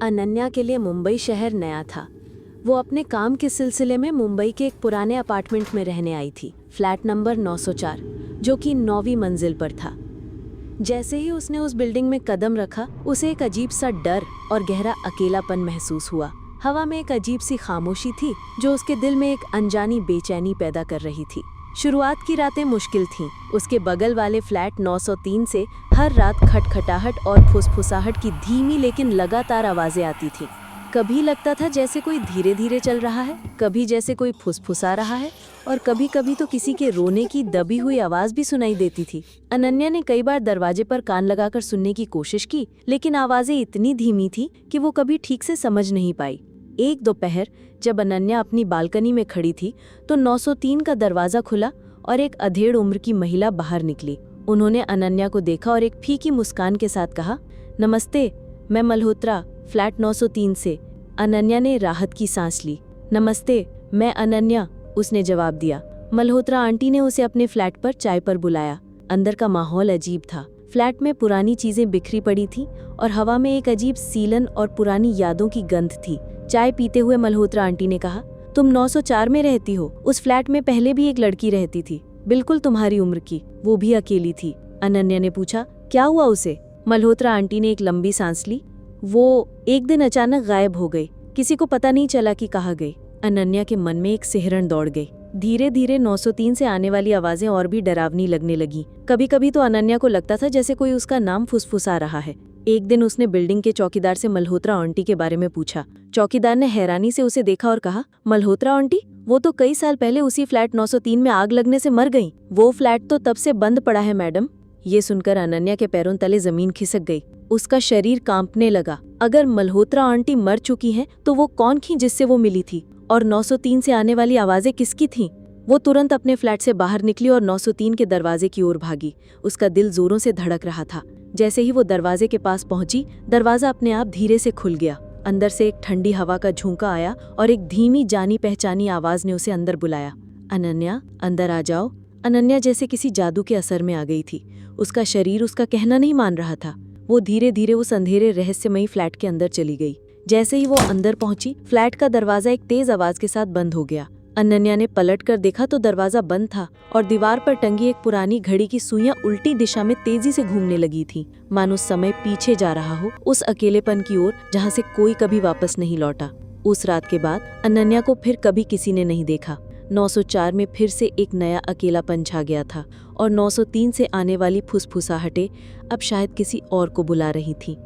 अनन्या के लिए मुंबई शहर नया था। वो अपने काम के सिलसिले में मुंबई के एक पुराने अपार्टमेंट में रहने आई थी, फ्लैट नंबर 904, जो कि 9वीं मंजिल पर था। जैसे ही उसने उस बिल्डिंग में कदम रखा, उसे एक अजीब सा डर और गहरा अकेलापन महसूस हुआ। हवा में एक अजीब सी खामोशी थी जो उसके दिल में एक अनजानी बेचैनी पैदा कर रही थी। शुरुआत की रातें मुश्किल थीं। उसके बगल वाले फ्लैट 903 से हर रात खटखटाहट और फुसफुसाहट की धीमी लेकिन लगातार आवाज़ें आती थीं। कभी लगता था जैसे कोई धीरे धीरे चल रहा है, कभी जैसे कोई फुसफुसा रहा है, और कभी कभी तो किसी के रोने की दबी हुई आवाज़ भी सुनाई देती थी। अनन्या ने कई बार दरवाजे पर कान लगाकर सुनने की कोशिश की, लेकिन आवाज़ें इतनी धीमी थी कि वो कभी ठीक से समझ नहीं पाई। एक दोपहर जब अनन्या अपनी बालकनी में खड़ी थी तो 903 का दरवाज़ा खुला और एक अधेड़ उम्र की महिला बाहर निकली। उन्होंने अनन्या को देखा और एक फीकी मुस्कान के साथ कहा, नमस्ते, मैं मल्होत्रा, फ्लैट 903 से। अनन्या ने राहत की सांस ली। नमस्ते, मैं अनन्या, उसने जवाब दिया। मल्होत्रा आंटी ने उसे अपने फ्लैट पर चाय पर बुलाया। अंदर का माहौल अजीब था। फ्लैट में पुरानी चीजें बिखरी पड़ी थीं और हवा में एक अजीब सीलन और पुरानी यादों की गंध थी। चाय पीते हुए मल्होत्रा आंटी ने कहा, तुम 904 में रहती हो? उस फ्लैट में पहले भी एक लड़की रहती थी, बिल्कुल तुम्हारी उम्र की, वो भी अकेली थी। अनन्या ने पूछा, क्या हुआ उसे? मल्होत्रा आंटी ने एक लंबी सांस ली। वो एक दिन अचानक गायब हो गई, किसी को पता नहीं चला कि कहाँ गई। अनन्या के मन में एक सिहरन दौड़ गई। धीरे धीरे 903 से आने वाली आवाजें और भी डरावनी लगने लगी। कभी कभी तो अनन्या को लगता था जैसे कोई उसका नाम फुसफुसा रहा है। एक दिन उसने बिल्डिंग के चौकीदार से मल्होत्रा आंटी के बारे में पूछा। चौकीदार ने हैरानी से उसे देखा और कहा, मल्होत्रा आंटी? वो तो कई साल पहले उसी फ्लैट 903 में आग लगने से मर गई। वो फ्लैट तो तब से बंद पड़ा है मैडम। ये सुनकर अनन्या के पैरों तले जमीन खिसक गई। उसका शरीर कांपने लगा। अगर मल्होत्रा आंटी मर चुकी हैं, तो वो कौन थी जिससे वो मिली थी? और 903 से आने वाली आवाजें किसकी थीं? वो तुरंत अपने फ्लैट से बाहर निकली और 903 के दरवाजे की ओर भागी। उसका दिल जोरों से धड़क रहा था। जैसे ही वो दरवाजे के पास पहुंची, दरवाजा अपने आप धीरे से खुल गया। अंदर से एक ठंडी हवा का झोंका आया और एक धीमी जानी पहचानी आवाज ने उसे अंदर बुलाया। अनन्या, अंदर आ जाओ। अनन्या जैसे किसी जादू के असर में आ गई थी। उसका शरीर उसका कहना नहीं मान रहा था। वो धीरे धीरे उस अंधेरे रहस्यमयी फ्लैट के अंदर चली गई। जैसे ही वो अंदर पहुंची, फ्लैट का दरवाजा एक तेज आवाज के साथ बंद हो गया। अनन्या ने पलट कर देखा तो दरवाजा बंद था और दीवार पर टंगी एक पुरानी घड़ी की सुइयां उल्टी दिशा में तेजी से घूमने लगी थी, मानो समय पीछे जा रहा हो, उस अकेलेपन की ओर जहां से कोई कभी वापस नहीं लौटा। उस रात के बाद अनन्या को फिर कभी किसी ने नहीं देखा। 904 में फिर से एक नया अकेलापन छा गया था और 903 से आने वाली फुसफुसाहटें अब शायद किसी और को बुला रही थीं।